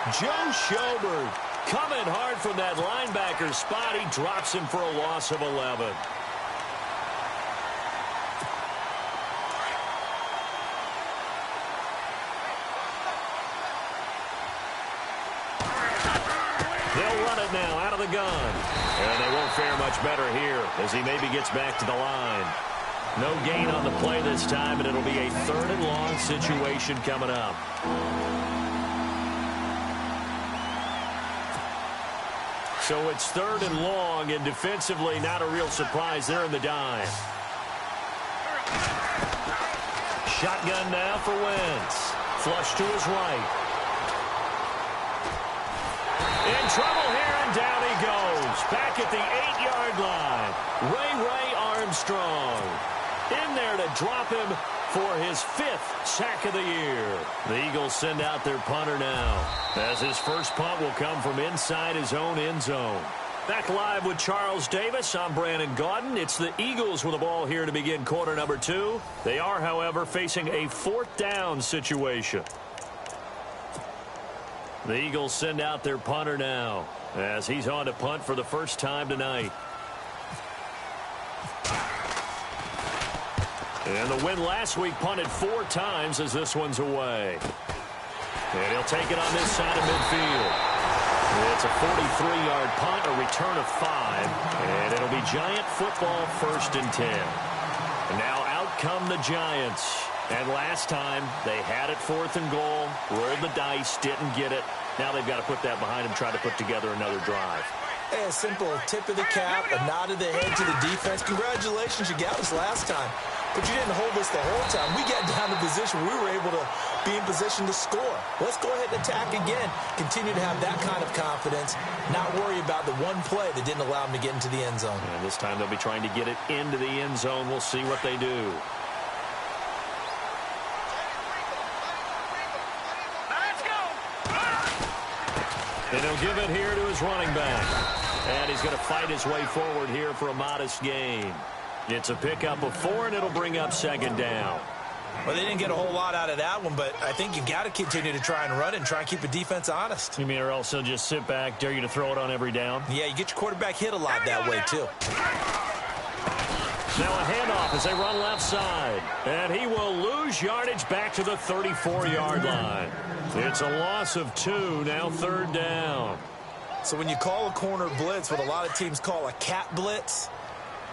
Joe Schobert coming hard from that linebacker spot. He drops him for a loss of 11. They'll run it now out of the gun. And they won't fare much better here as he maybe gets back to the line. No gain on the play this time, and it'll be a 3rd and long situation coming up. So it's 3rd and long, and defensively not a real surprise there in the dime. Shotgun now for Wentz. Flush to his right. In trouble here, and down he goes. Back at the 8-yard line. Ray Armstrong in there to drop him for his 5th sack of the year. The Eagles send out their punter now, as his first punt will come from inside his own end zone. Back live with Charles Davis. I'm Brandon Gaudin. It's the Eagles with the ball here to begin quarter number 2. They are, however, facing a 4th down situation. The Eagles send out their punter now, as he's on to punt for the first time tonight. And the win last week punted 4 times as this one's away. And he'll take it on this side of midfield. It's a 43-yard punt, a return of 5. And it'll be Giant football 1st and 10. And now out come the Giants. And last time they had it 4th and goal, rolled the dice, didn't get it. Now they've got to put that behind them, try to put together another drive. Hey, a simple tip of the cap, a nod of the head to the defense. Congratulations, you got us last time. But you didn't hold us the whole time. We got down to position where we were able to be in position to score. Let's go ahead and attack again. Continue to have that kind of confidence. Not worry about the one play that didn't allow them to get into the end zone. And this time they'll be trying to get it into the end zone. We'll see what they do. Let's go. And he'll give it here to his running back. And he's going to fight his way forward here for a modest gain. It's a pickup of 4, and it'll bring up 2nd down. Well, they didn't get a whole lot out of that one, but I think you've got to continue to try and run it and try and keep the defense honest. You mean or else he'll just sit back, dare you to throw it on every down? Yeah, you get your quarterback hit a lot that way, too. Now a handoff as they run left side. And he will lose yardage back to the 34-yard line. It's a loss of 2, now 3rd down. So when you call a corner blitz, what a lot of teams call a cat blitz,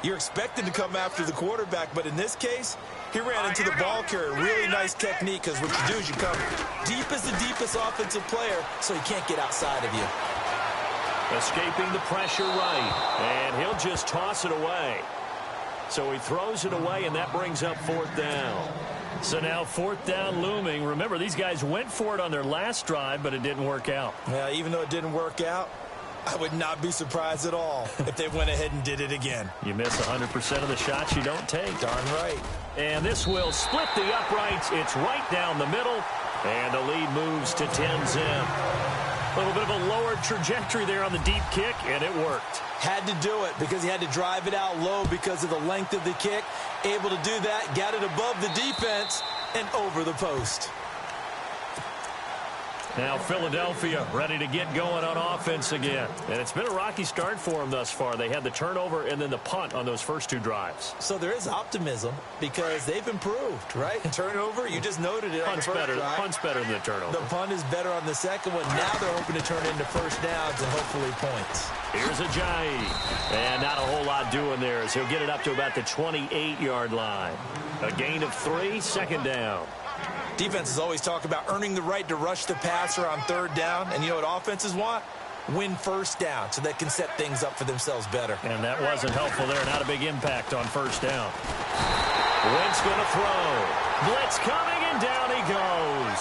you're expected to come after the quarterback, but in this case, he ran into the ball carrier. Really nice technique, because what you do is you come deep as the deepest offensive player, so he can't get outside of you. Escaping the pressure right, and he'll just toss it away. So he throws it away, and that brings up 4th down. So now 4th down looming. Remember, these guys went for it on their last drive, but it didn't work out. Yeah, even though it didn't work out, I would not be surprised at all if they went ahead and did it again. You miss 100% of the shots you don't take. Darn right. And this will split the uprights. It's right down the middle. And the lead moves to 10-zip. A little bit of a lower trajectory there on the deep kick, and it worked. Had to do it because he had to drive it out low because of the length of the kick. Able to do that, got it above the defense, and over the post. Now Philadelphia ready to get going on offense again. And it's been a rocky start for them thus far. They had the turnover and then the punt on those first 2 drives. So there is optimism because they've improved, right? Turnover, you just noted it. Punt's better than the turnover. The punt is better on the second one. Now they're hoping to turn into first downs and hopefully points. Here's Ajayi. And not a whole lot doing there as he'll get it up to about the 28-yard line. A gain of 3, 2nd down. Defenses always talk about earning the right to rush the passer on 3rd down. And you know what offenses want? Win 1st down so they can set things up for themselves better. And that wasn't helpful there. Not a big impact on 1st down. Wentz going to throw. Blitz coming, and down he goes.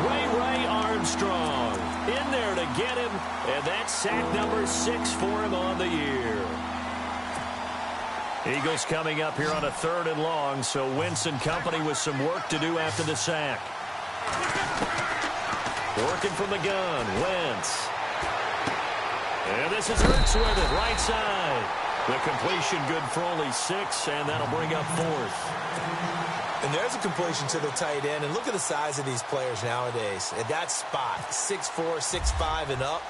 Ray Armstrong in there to get him. And that's sack number 6 for him on the year. Eagles coming up here on a 3rd and long, so Wentz and company with some work to do after the sack. Working from the gun, Wentz. And this is Hurts with it, right side. The completion good for only 6, and that'll bring up 4th. And there's a completion to the tight end. And look at the size of these players nowadays. At that spot, 6'4", 6'5", and up.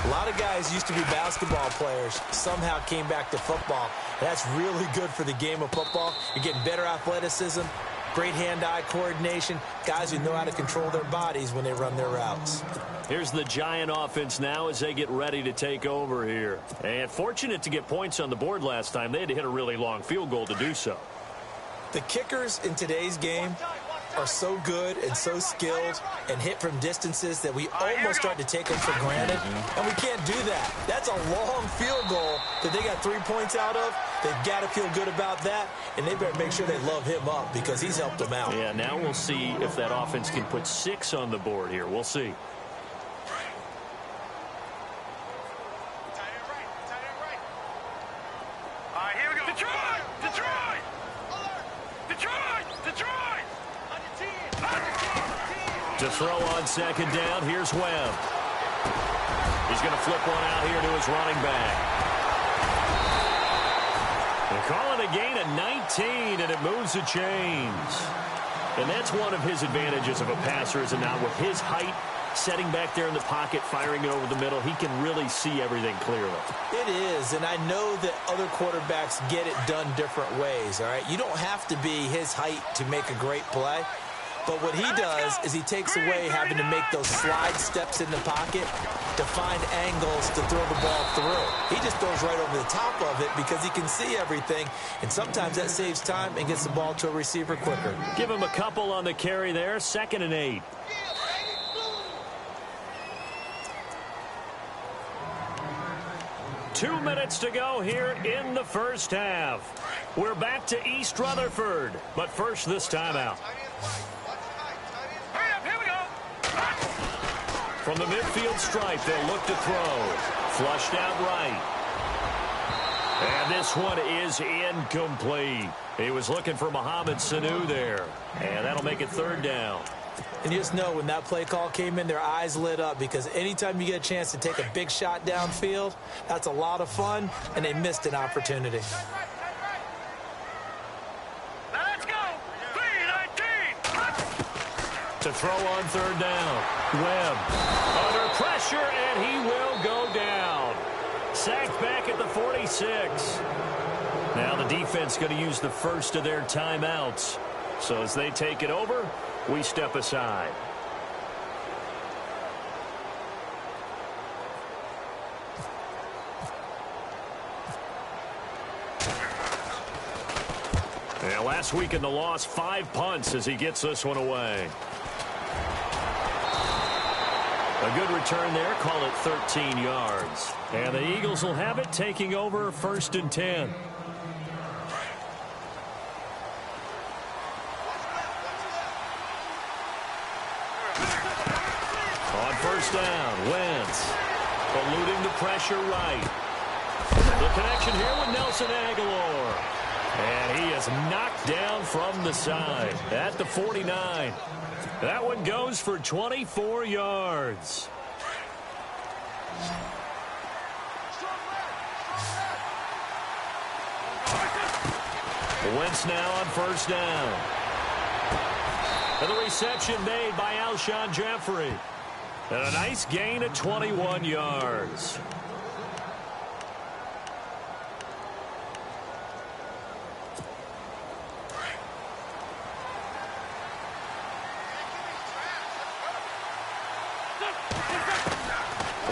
A lot of guys used to be basketball players, somehow came back to football. And that's really good for the game of football. You're getting better athleticism, great hand-eye coordination, guys who know how to control their bodies when they run their routes. Here's the Giant offense now as they get ready to take over here. And fortunate to get points on the board last time. They had to hit a really long field goal to do so. The kickers in today's game are so good and so skilled and hit from distances that we almost start to take them for granted, and we can't do that. That's a long field goal that they got 3 points out of. They've got to feel good about that, and they better make sure they love him up because he's helped them out. Yeah, now we'll see if that offense can put 6 on the board here. We'll see. To throw on second down, here's Webb. He's going to flip one out here to his running back. They call it a gain of 19, and it moves the chains. And that's one of his advantages of a passer, is it not? With his height, setting back there in the pocket, firing it over the middle, he can really see everything clearly. It is, and I know that other quarterbacks get it done different ways, all right? You don't have to be his height to make a great play. But what he does is he takes away having to make those slide steps in the pocket to find angles to throw the ball through. He just throws right over the top of it because he can see everything, and sometimes that saves time and gets the ball to a receiver quicker. Give him a couple on the carry there, 2nd and 8. Two minutes to go here in the first half. We're back to East Rutherford, but first this timeout. From the midfield stripe, they'll look to throw. Flushed out right. And this one is incomplete. He was looking for Mohamed Sanu there. And that'll make it 3rd down. And you just know when that play call came in, their eyes lit up because anytime you get a chance to take a big shot downfield, that's a lot of fun, and they missed an opportunity. To throw on 3rd down. Webb under pressure, and he will go down. Sacked back at the 46. Now the defense going to use the first of their timeouts. So as they take it over, we step aside. Yeah, last week in the loss, 5 punts as he gets this one away. A good return there, call it 13 yards. And the Eagles will have it, taking over 1st and 10. On 1st down, Wentz eluding the pressure right. The connection here with Nelson Aguilar. And he is knocked down from the side at the 49. That one goes for 24 yards. Wentz now on 1st down. And the reception made by Alshon Jeffrey. And a nice gain of 21 yards.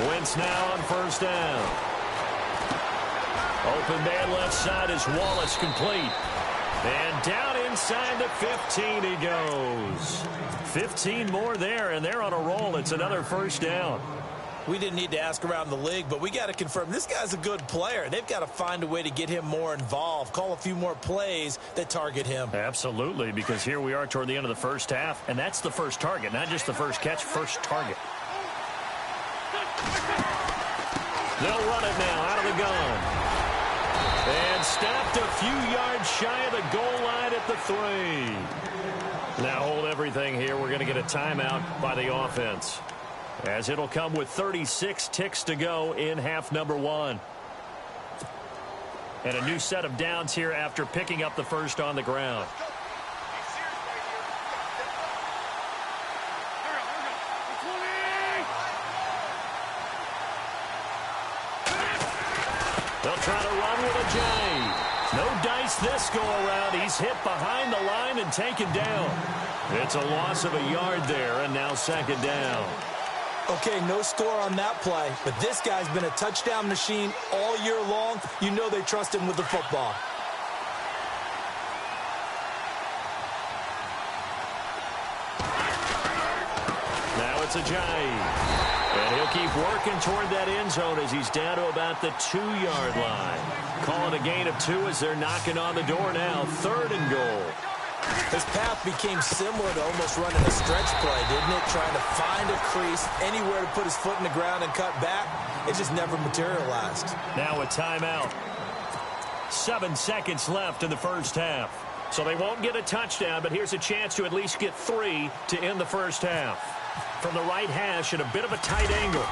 Wentz now on 1st down. Open man left side is Wallace, complete. And down inside the 15 he goes. 15 more there, and they're on a roll. It's another 1st down. We didn't need to ask around the league, but we got to confirm this guy's a good player. They've got to find a way to get him more involved, call a few more plays that target him. Absolutely, because here we are toward the end of the first half, and that's the first target, not just the first catch, first target. They'll run it now out of the gun. And stopped a few yards shy of the goal line at the 3. Now hold everything here. We're going to get a timeout by the offense, as it'll come with 36 ticks to go in half number 1. And a new set of downs here after picking up the first on the ground. They'll try to run with a J. No dice this go-around. He's hit behind the line and taken down. It's a loss of a yard there, and now second down. Okay, no score on that play, but this guy's been a touchdown machine all year long. You know they trust him with the football. Now it's a J. And he'll keep working toward that end zone as he's down to about the 2-yard line. Calling a gain of 2 as they're knocking on the door now. 3rd and goal. His path became similar to almost running a stretch play, didn't it? Trying to find a crease, anywhere to put his foot in the ground and cut back. It just never materialized. Now a timeout. 7 seconds left in the first half. So they won't get a touchdown, but here's a chance to at least get 3 to end the first half. From the right hash at a bit of a tight angle.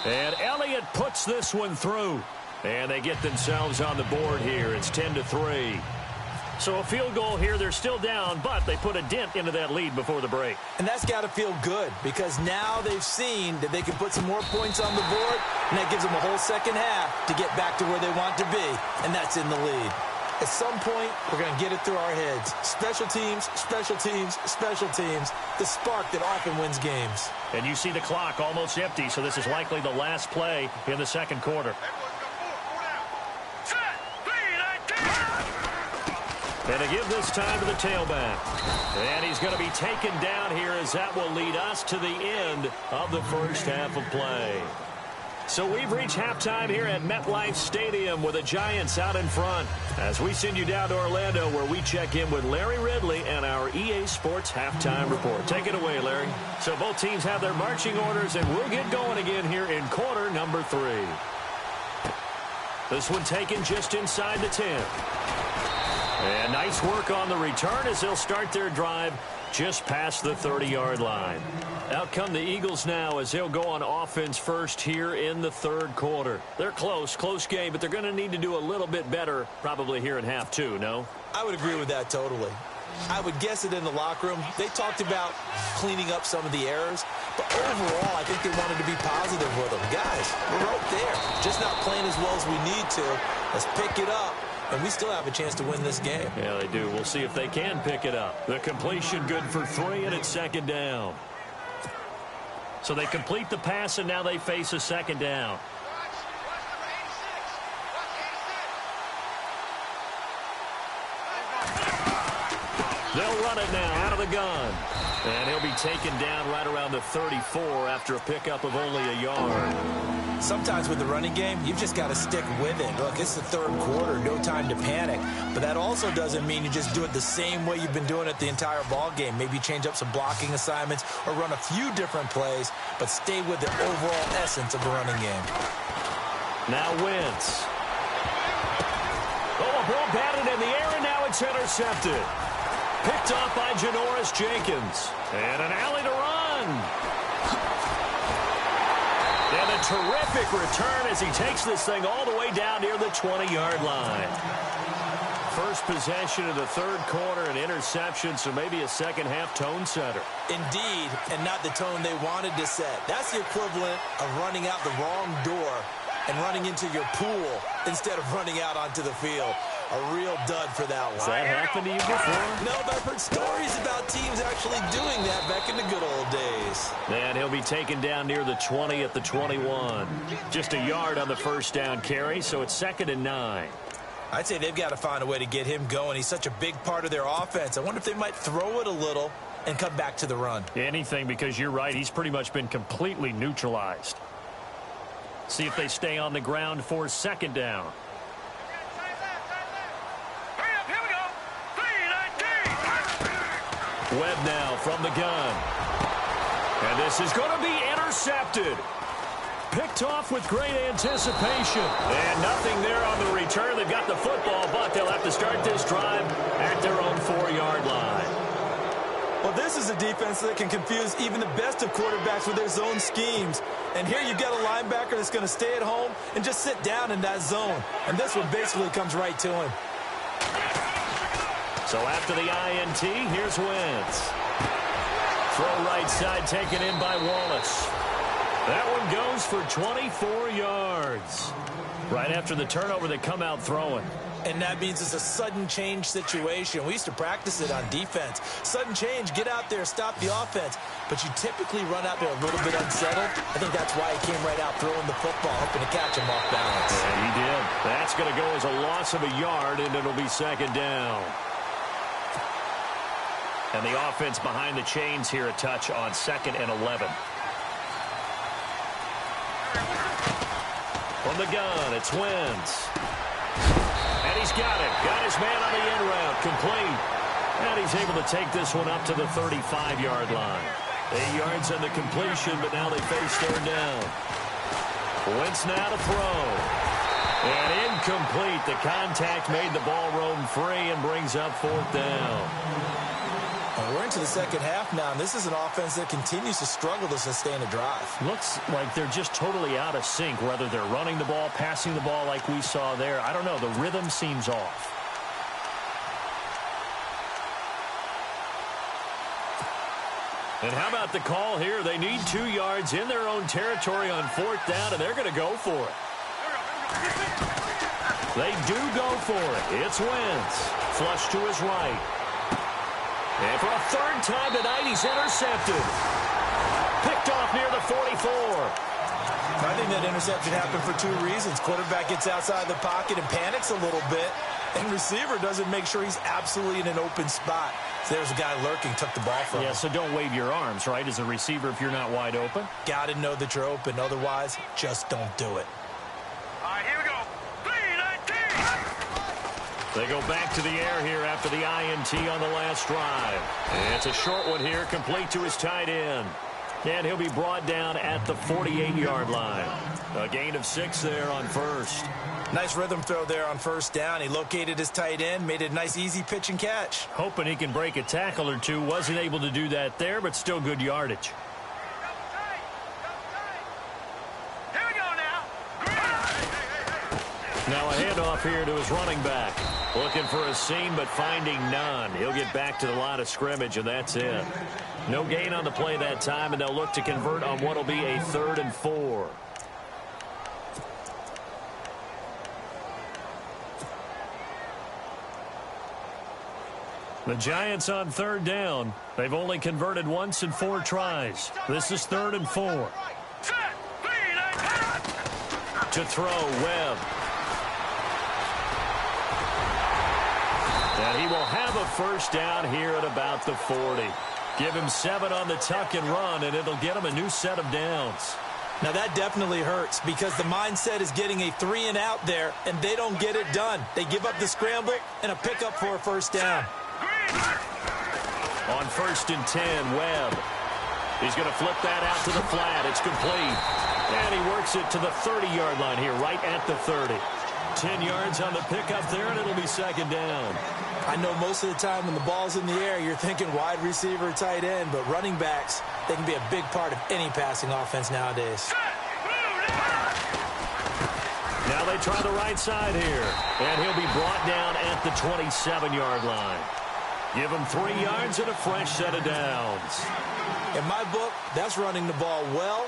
And Elliott puts this one through. And they get themselves on the board here. It's 10-3. So a field goal here. They're still down, but they put a dent into that lead before the break. And that's got to feel good because now they've seen that they can put some more points on the board, and that gives them a whole second half to get back to where they want to be, and that's in the lead. At some point, we're going to get it through our heads. Special teams, special teams, special teams. The spark that often wins games. And you see the clock almost empty, so this is likely the last play in the second quarter. And to give this time to the tailback. And he's going to be taken down here as that will lead us to the end of the first half of play. So we've reached halftime here at MetLife Stadium with the Giants out in front. As we send you down to Orlando where we check in with Larry Ridley and our EA Sports Halftime Report. Take it away, Larry. So both teams have their marching orders, and we'll get going again here in quarter number 3. This one taken just inside the 10. And nice work on the return as they'll start their drive just past the 30-yard line. Out come the Eagles now as they'll go on offense first here in the third quarter. They're close game, but they're going to need to do a little bit better probably here in half 2, no? I would agree with that totally. I would guess it in the locker room. They talked about cleaning up some of the errors, but overall, I think they wanted to be positive with them. Guys, we're right there. Just not playing as well as we need to. Let's pick it up. And we still have a chance to win this game. Yeah, they do. We'll see if they can pick it up. The completion good for 3, and it's second down. So they complete the pass, and now they face a second down. They'll run it now out of the gun. And he'll be taken down right around the 34 after a pickup of only a yard. Sometimes with the running game, you've just got to stick with it. Look, it's the third quarter, no time to panic. But that also doesn't mean you just do it the same way you've been doing it the entire ball game. Maybe change up some blocking assignments or run a few different plays, but stay with the overall essence of the running game. Now Wentz. Oh, a ball batted in the air, and now it's intercepted. Picked off by Janoris Jenkins. And an alley to run. And a terrific return as he takes this thing all the way down near the 20-yard line. First possession of the third quarter, an interception, so maybe a second-half tone setter. Indeed, and not the tone they wanted to set. That's the equivalent of running out the wrong door and running into your pool instead of running out onto the field. A real dud for that one. Has that happened to you before? No, but I've heard stories about teams actually doing that back in the good old days. And he'll be taken down near the 20 at the 21. Just a yard on the first down carry, so it's 2nd and 9. I'd say they've got to find a way to get him going. He's such a big part of their offense. I wonder if they might throw it a little and come back to the run. Anything, because you're right. He's pretty much been completely neutralized. See if they stay on the ground for second down. Webb now from the gun. And this is going to be intercepted. Picked off with great anticipation. And nothing there on the return. They've got the football, but they'll have to start this drive at their own 4-yard line. Well, this is a defense that can confuse even the best of quarterbacks with their zone schemes. And here you've got a linebacker that's going to stay at home and just sit down in that zone. And this one basically comes right to him. So after the INT, here's Wentz. Throw right side taken in by Wallace. That one goes for 24 yards. Right after the turnover, they come out throwing. And that means it's a sudden change situation. We used to practice it on defense. Sudden change, get out there, stop the offense. But you typically run out there a little bit unsettled. I think that's why he came right out throwing the football, hoping to catch him off balance. Yeah, he did. That's going to go as a loss of a yard, and it'll be second down. And the offense behind the chains here a touch on 2nd and 11. From the gun, it's Wentz. And he's got it. Got his man on the in route. Complete. And he's able to take this one up to the 35-yard line. 8 yards on the completion, but now they face third down. Wentz now to throw. And incomplete. The contact made the ball roam free and brings up 4th down. Well, we're into the second half now, and this is an offense that continues to struggle to sustain a drive. Looks like they're just totally out of sync, whether they're running the ball, passing the ball like we saw there. I don't know. The rhythm seems off. And how about the call here? They need 2 yards in their own territory on 4th down, and they're going to go for it. They do go for it. It's Wentz. Flush to his right. And for a 3rd time tonight, he's intercepted. Picked off near the 44. I think that interception happened for 2 reasons. Quarterback gets outside the pocket and panics a little bit. And receiver doesn't make sure he's absolutely in an open spot. So there's a guy lurking, took the ball from him. Yeah, so don't wave your arms, right, as a receiver if you're not wide open. Got to know that you're open. Otherwise, just don't do it. All right, here we go. They go back to the air here after the INT on the last drive. And it's a short one here, complete to his tight end. And he'll be brought down at the 48-yard line. A gain of 6 there on 1st. Nice rhythm throw there on 1st down. He located his tight end, made it a nice, easy pitch and catch. Hoping he can break a tackle or two. Wasn't able to do that there, but still good yardage. Here we go now. Now a handoff here to his running back. Looking for a seam, but finding none. He'll get back to the line of scrimmage, and that's it. No gain on the play that time, and they'll look to convert on what will be a 3rd and 4. The Giants on 3rd down. They've only converted once in 4 tries. This is 3rd and 4. To throw, Webb. And he will have a 1st down here at about the 40. Give him 7 on the tuck and run, and it'll get him a new set of downs. Now that definitely hurts because the mindset is getting a 3 and out there, and they don't get it done. They give up the scramble and a pickup for a 1st down. On 1st and 10, Webb. He's going to flip that out to the flat. It's complete. And he works it to the 30-yard line here, right at the 30. 10 yards on the pickup there, and it'll be 2nd down. I know most of the time when the ball's in the air, you're thinking wide receiver, tight end, but running backs, they can be a big part of any passing offense nowadays. Now they try the right side here, and he'll be brought down at the 27-yard line. Give him 3 yards and a fresh set of downs. In my book, that's running the ball well,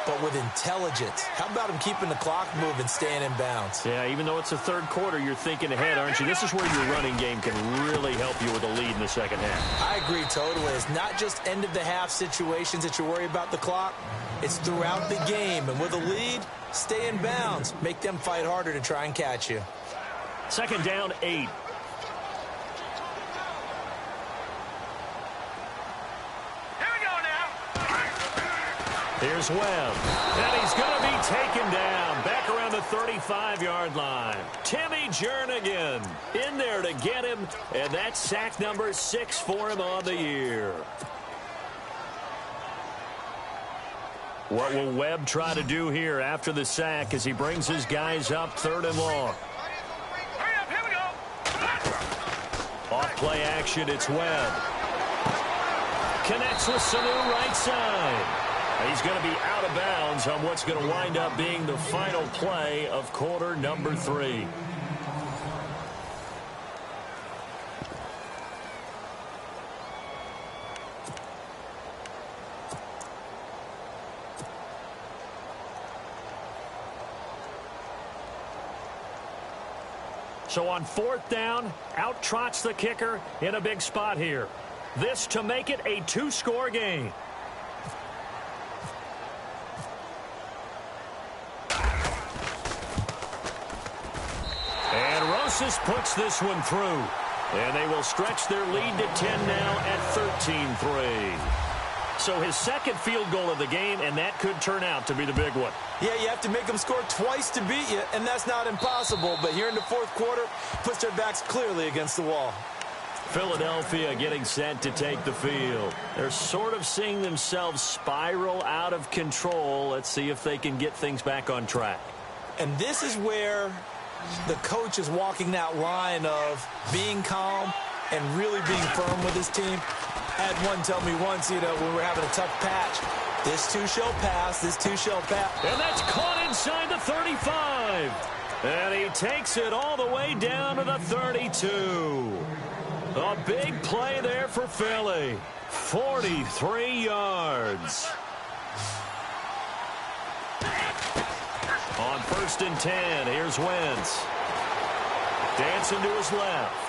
but with intelligence. How about him keeping the clock moving, staying in bounds? Yeah, even though it's the 3rd quarter, you're thinking ahead, aren't you? This is where your running game can really help you with a lead in the 2nd half. I agree totally. It's not just end-of-the-half situations that you worry about the clock. It's throughout the game. And with a lead, stay in bounds. Make them fight harder to try and catch you. 2nd down, 8. Here's Webb, and he's going to be taken down back around the 35-yard line. Timmy Jernigan in there to get him, and that's sack number 6 for him on the year. What will Webb try to do here after the sack as he brings his guys up 3rd and long? Here we go. Off play action, it's Webb. Connects with Sanu right side. He's going to be out of bounds on what's going to wind up being the final play of quarter number 3. So on 4th down, out trots the kicker in a big spot here. This to make it a 2-score game. And Rosas puts this one through. And they will stretch their lead to 10 now at 13-3. So his second field goal of the game, and that could turn out to be the big one. Yeah, you have to make them score twice to beat you, and that's not impossible. But here in the 4th quarter, puts their backs clearly against the wall. Philadelphia getting set to take the field. They're sort of seeing themselves spiral out of control. Let's see if they can get things back on track. And this is where the coach is walking that line of being calm and really being firm with his team. I had one tell me once, when we were having a tough patch, this too shall pass, this too shall pass. And that's caught inside the 35. And he takes it all the way down to the 32. A big play there for Philly. 43 yards. On 1st and 10, here's Wentz. Dancing to his left.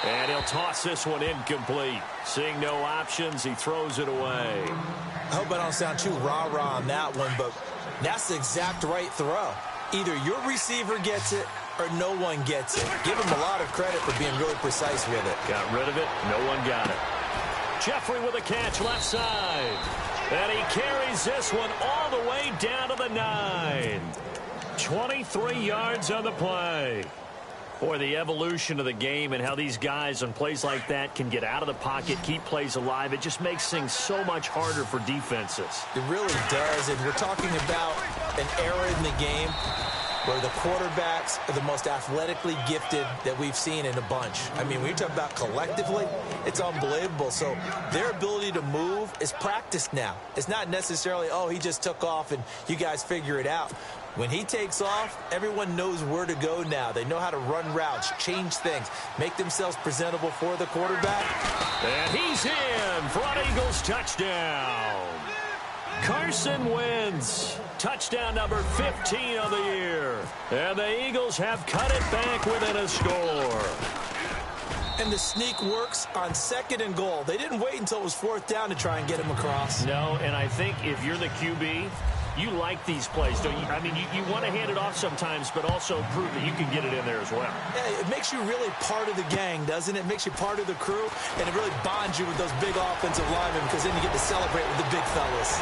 And he'll toss this one incomplete. Seeing no options, he throws it away. I hope I don't sound too rah-rah on that one, but that's the exact right throw. Either your receiver gets it or no one gets it. Give him a lot of credit for being really precise with it. Got rid of it. No one got it. Jeffrey with a catch left side. And he carries this one all the way down to the 9. 23 yards on the play. Boy, the evolution of the game and how these guys on plays like that can get out of the pocket, keep plays alive, it just makes things so much harder for defenses. It really does, and we're talking about an era in the game where the quarterbacks are the most athletically gifted that we've seen in a bunch. I mean, when you talk about collectively, it's unbelievable. So their ability to move is practiced now. It's not necessarily, oh, he just took off and you guys figure it out. When he takes off, everyone knows where to go now. They know how to run routes, change things, make themselves presentable for the quarterback. And he's in for an Eagles touchdown. Carson Wentz, touchdown number 15 on the year. And the Eagles have cut it back within a score. And the sneak works on 2nd and goal. They didn't wait until it was 4th down to try and get him across. No, and I think if you're the QB, you like these plays, don't you? I mean, you want to hand it off sometimes, but also prove that you can get it in there as well. Yeah, it makes you really part of the gang, doesn't it? It makes you part of the crew, and it really bonds you with those big offensive linemen because then you get to celebrate with the big fellas.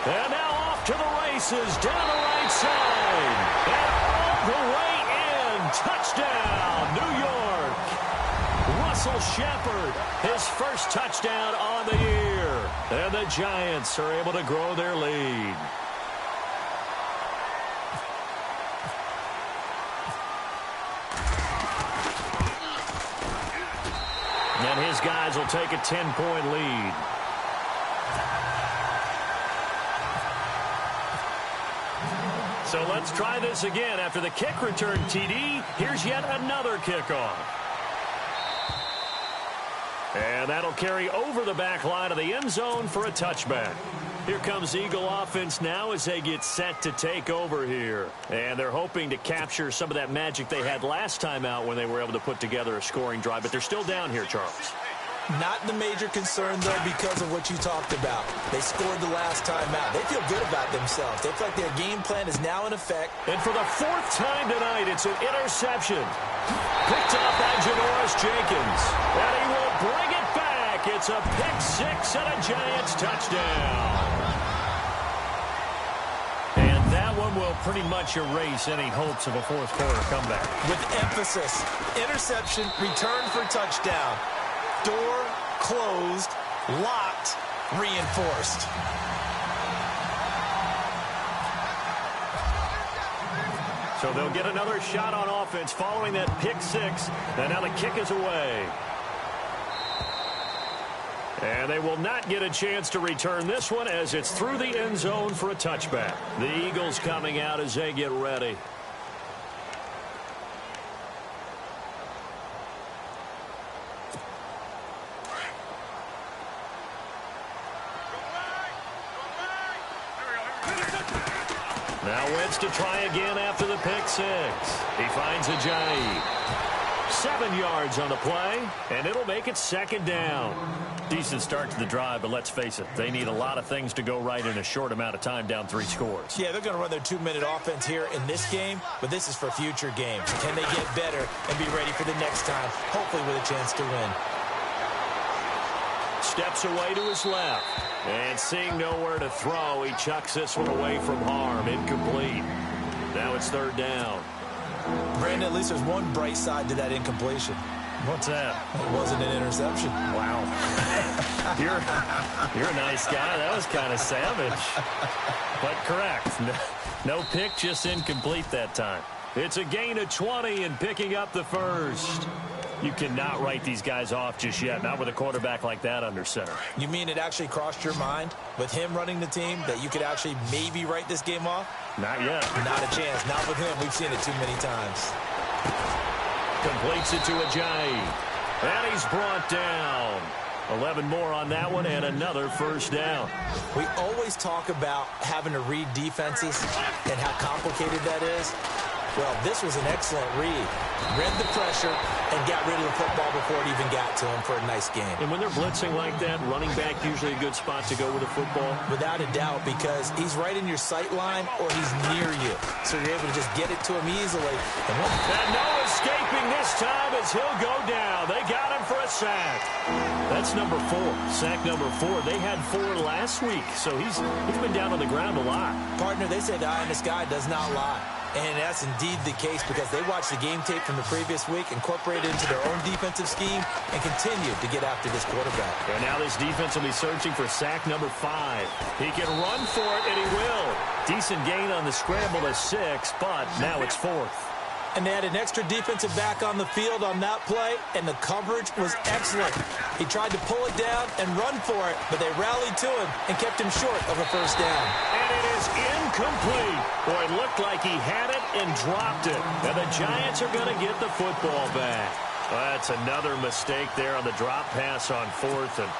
And now off to the races, down the right side. And all the way in. Touchdown, New York. Russell Shepard, his first touchdown on the year. And the Giants are able to grow their lead. And his guys will take a 10-point lead. So let's try this again. After the kick return TD, here's yet another kickoff. And that'll carry over the back line of the end zone for a touchback. Here comes Eagle offense now as they get set to take over here. And they're hoping to capture some of that magic they had last time out when they were able to put together a scoring drive. But they're still down here, Charles. Not the major concern, though, because of what you talked about. They scored the last time out. They feel good about themselves. They feel like their game plan is now in effect. And for the 4th time tonight, it's an interception. Picked off by Janoris Jenkins. And he will bring it back. It's a pick-6 and a Giants touchdown. And that one will pretty much erase any hopes of a 4th quarter comeback. With emphasis, interception, return for touchdown. Door closed, locked, reinforced. So they'll get another shot on offense following that pick-6. And now the kick is away. And they will not get a chance to return this one as it's through the end zone for a touchback. The Eagles coming out as they get ready. Now Wentz to try again after the pick six. He finds Ajayi. 7 yards on the play, and it'll make it second down. Decent start to the drive, but let's face it, they need a lot of things to go right in a short amount of time down 3 scores. Yeah, they're going to run their 2-minute offense here in this game, but this is for future games. Can they get better and be ready for the next time, hopefully with a chance to win? Steps away to his left, and seeing nowhere to throw, he chucks this one away from harm. Incomplete. Now it's third down. Brandon, at least there's one bright side to that incompletion. What's that? It wasn't an interception. Wow. You're a nice guy. That was kind of savage. But correct. No pick, just incomplete that time. It's a gain of 20 and picking up the first. You cannot write these guys off just yet, not with a quarterback like that under center. You mean it actually crossed your mind with him running the team that you could actually maybe write this game off? Not yet. Not a chance. Not with him. We've seen it too many times. Completes it to Ajayi. And he's brought down. 11 more on that one and another first down. We always talk about having to read defenses and how complicated that is. Well, this was an excellent read. Read the pressure and got rid of the football before it even got to him for a nice game. And when they're blitzing like that, running back usually a good spot to go with a football? Without a doubt, because he's right in your sight line or he's near you. So you're able to just get it to him easily. And no escaping this time as he'll go down. They got him for a sack. That's number 4. Sack number 4. They had 4 last week, so he's been down on the ground a lot. Partner, they say the eye in the sky does not lie. And that's indeed the case because they watched the game tape from the previous week, incorporated it into their own defensive scheme, and continue to get after this quarterback. And now this defense will be searching for sack number 5. He can run for it, and he will. Decent gain on the scramble to 6, but now it's 4th. And they had an extra defensive back on the field on that play, and the coverage was excellent. He tried to pull it down and run for it, but they rallied to him and kept him short of a first down. And it is incomplete. Boy, it looked like he had it and dropped it. And the Giants are going to get the football back. That's another mistake there on the drop pass on 4th, and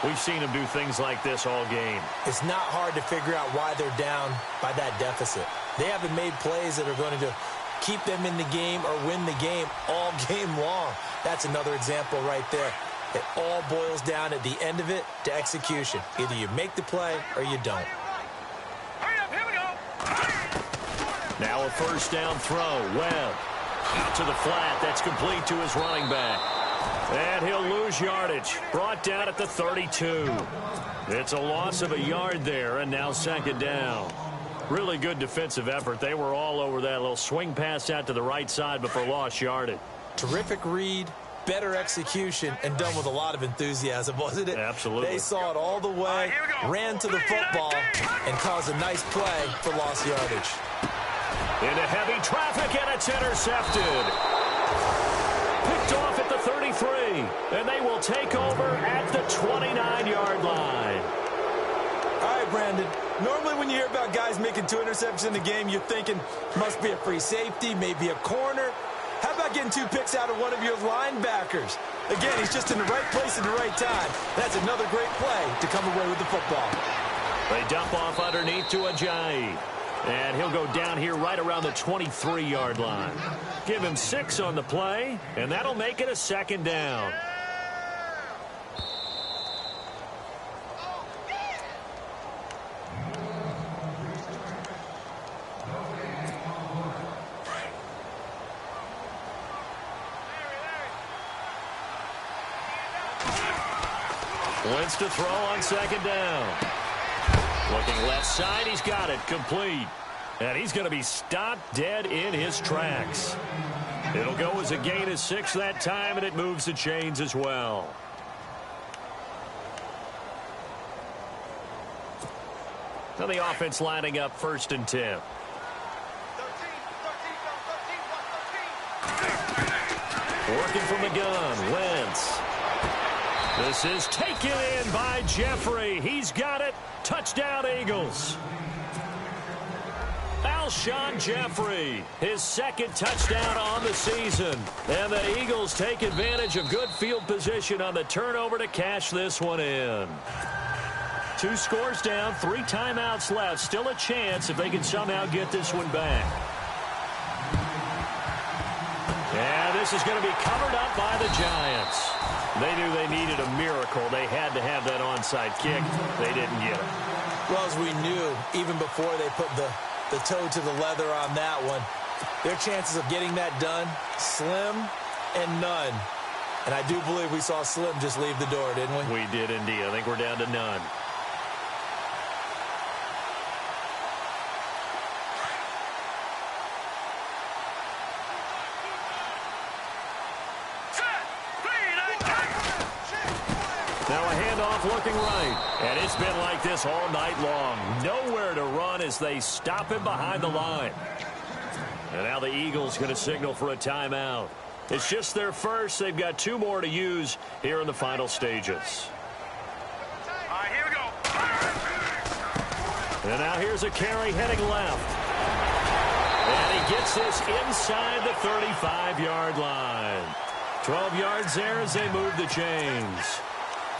we've seen him do things like this all game. It's not hard to figure out why they're down by that deficit. They haven't made plays that are going to keep them in the game or win the game all game long. That's another example right there. It all boils down at the end of it to execution. Either you make the play or you don't. Hurry up, here we go. Now a first down throw. Webb out to the flat. That's complete to his running back. And he'll lose yardage. Brought down at the 32. It's a loss of a yard there, and now second down. Really good defensive effort. They were all over that little swing pass out to the right side, but for lost yardage. Terrific read, better execution, and done with a lot of enthusiasm, wasn't it? Absolutely. They saw it all the way, ran to the football, and caused a nice play for lost yardage. Into heavy traffic, and it's intercepted. Picked off at the 33, and they will take over at the 29-yard line. All right, Brandon. Normally when you hear about guys making 2 interceptions in the game, you're thinking must be a free safety, maybe a corner. How about getting 2 picks out of one of your linebackers? Again, he's just in the right place at the right time. That's another great play to come away with the football. They dump off underneath to Ajayi. And he'll go down here right around the 23-yard line. Give him 6 on the play, and that'll make it a second down. Wentz to throw on second down. Looking left side, he's got it, complete. And he's going to be stopped dead in his tracks. It'll go as a gain of 6 that time, and it moves the chains as well. Now the offense lining up 1st and 10. Working from the gun, Wentz. This is taken in by Jeffrey. He's got it. Touchdown, Eagles. Alshon Jeffrey, his 2nd touchdown on the season. And the Eagles take advantage of good field position on the turnover to cash this one in. 2 scores down, 3 timeouts left. Still a chance if they can somehow get this one back. And this is going to be covered up by the Giants. They knew they needed a miracle. They had to have that onside kick. They didn't get it. Well, as we knew, even before they put the toe to the leather on that one, their chances of getting that done, slim and none. And I do believe we saw Slim just leave the door, didn't we? We did indeed. I think we're down to none. Now a handoff looking right. And it's been like this all night long. Nowhere to run as they stop him behind the line. And now the Eagles going to signal for a timeout. It's just their first. They've got 2 more to use here in the final stages. All right, here we go. And now here's a carry heading left. And he gets this inside the 35-yard line. 12 yards there as they move the chains.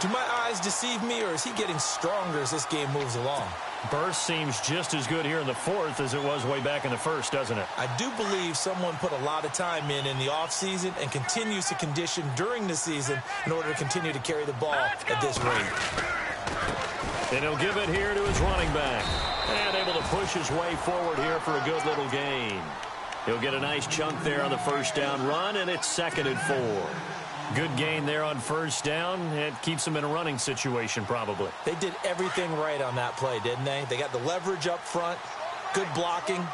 Do my eyes deceive me, or is he getting stronger as this game moves along? Burst seems just as good here in the 4th as it was way back in the 1st, doesn't it? I do believe someone put a lot of time in the offseason and continues to condition during the season in order to continue to carry the ball at this rate. And he'll give it here to his running back. And able to push his way forward here for a good little gain. He'll get a nice chunk there on the first down run, and it's 2nd and 4. Good gain there on first down. It keeps them in a running situation, probably. They did everything right on that play, didn't they? They got the leverage up front, good blocking,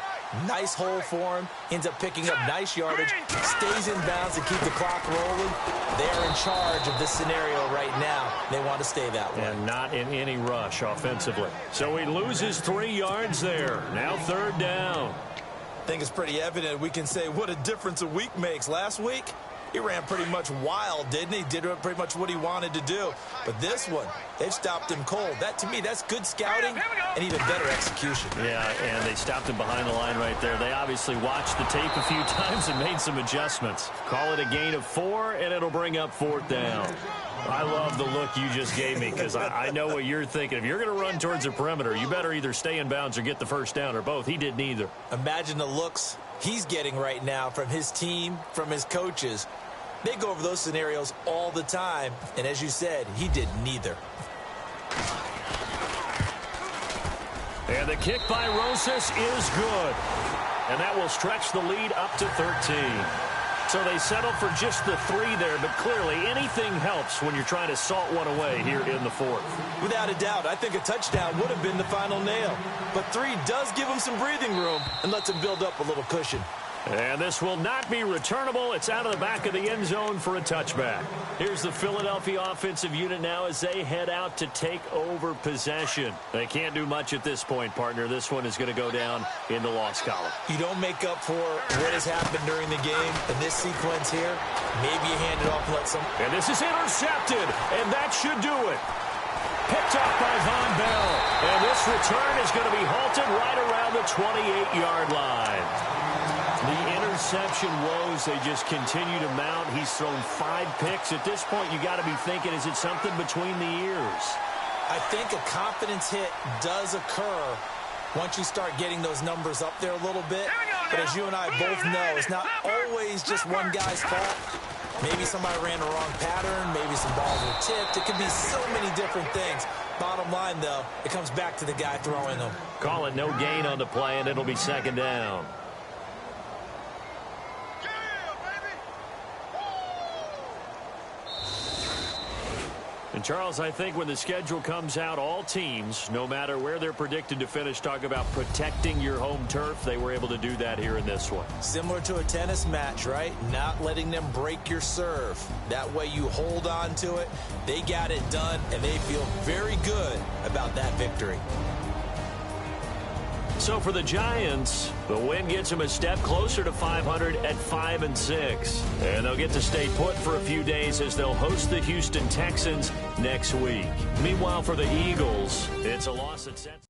nice hole for him, ends up picking up nice yardage, stays in bounds to keep the clock rolling. They're in charge of this scenario right now. They want to stay that way. And not in any rush offensively. So he loses 3 yards there. Now 3rd down. I think it's pretty evident we can say what a difference a week makes. Last week, he ran pretty much wild, didn't he? Did pretty much what he wanted to do. But this one, they've stopped him cold. That, to me, that's good scouting and even better execution. Yeah, and they stopped him behind the line right there. They obviously watched the tape a few times and made some adjustments. Call it a gain of 4, and it'll bring up 4th down. I love the look you just gave me because I know what you're thinking. If you're going to run towards the perimeter, you better either stay in bounds or get the first down, or both. He did neither. Imagine the looks he's getting right now from his team, from his coaches. They go over those scenarios all the time, and as you said, he did neither. And the kick by Rosas is good. And that will stretch the lead up to 13. So they settle for just the 3 there, but clearly anything helps when you're trying to salt one away here in the 4th. Without a doubt, I think a touchdown would have been the final nail. But 3 does give him some breathing room and lets him build up a little cushion. And this will not be returnable. It's out of the back of the end zone for a touchback. Here's the Philadelphia offensive unit now as they head out to take over possession. They can't do much at this point, partner. This one is going to go down in the loss column. You don't make up for what has happened during the game in this sequence here. Maybe you hand it off and let some... And this is intercepted, and that should do it. Picked up by Von Bell. And this return is going to be halted right around the 28-yard line. The interception woes, they just continue to mount. He's thrown 5 picks. At this point, you got to be thinking, is it something between the ears? I think a confidence hit does occur once you start getting those numbers up there a little bit. But as you and I both know, it's not always just one guy's fault. Maybe somebody ran the wrong pattern. Maybe some balls were tipped. It could be so many different things. Bottom line, though, it comes back to the guy throwing them. Call it no gain on the play, and it'll be 2nd down. And, Charles, I think when the schedule comes out, all teams, no matter where they're predicted to finish, talk about protecting your home turf. They were able to do that here in this one. Similar to a tennis match, right? Not letting them break your serve. That way you hold on to it. They got it done, and they feel very good about that victory. So for the Giants, the win gets them a step closer to 500 at 5-6. And they'll get to stay put for a few days as they'll host the Houston Texans next week. Meanwhile, for the Eagles, it's a loss that sets